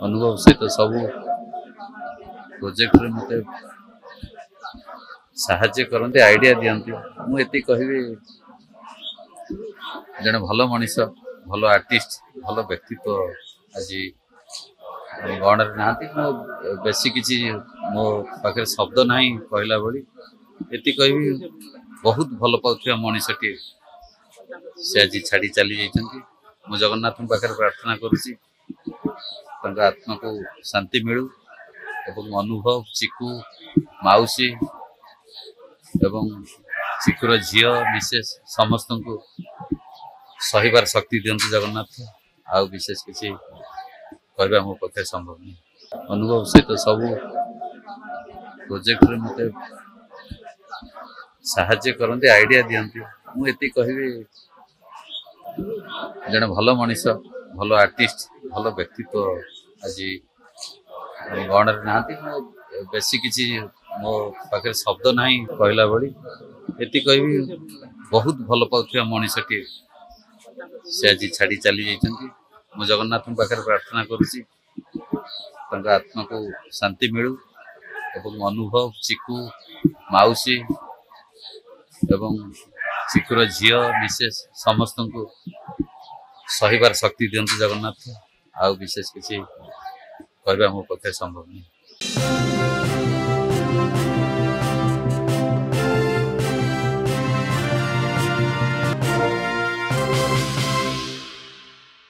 अनुभव सहित सब प्रोजेक्ट रे मते साहाଯ୍य करते आइडिया दियंती मुझे कहबी जड़े भल मनीष भल आर्टिस्ट भल व्यक्तित्व आज गण ना बेसी किसी मो पाखे शब्द ना कहला भली ये कहबी बहुत भल पाउथिबा मनीषटी से आज छाड़ी चली जाइछन्ती मु जगन्नाथ पाखे प्रार्थना करुच्ची आत्मा को शांति मिलू एवं अनुभव चिकू माउसी एवं चिकुर झील विशेष समस्त को सहीबार शक्ति दियंतु जगन्नाथ आउ विशेष किसी कहबा मो पक्षे संभव नहीं अनुभव सहित सब प्रोजेक्ट रे मते साहाଯ୍य करते आइडिया दियंती मुझे कहबी जड़े भल मनीष भल आर्टिस्ट भल व्यक्तित्व आज गण ना बेसी किसी मो पाखे शब्द ना कहला भली ये कहबी बहुत भल पाउथिबा मनीषटी से आज छाड़ी चली जाइछन्ती मु जगन्नाथ पाखे प्रार्थना करुच्ची आत्मा को शांति मिलू एवं अनुभव चिकू माउसी एवं चिकुर झील विशेष समस्त को सहीबार शक्ति दियंतु जगन्नाथ आउ विशेष किसी कहबा मो पक्षे संभव नहीं।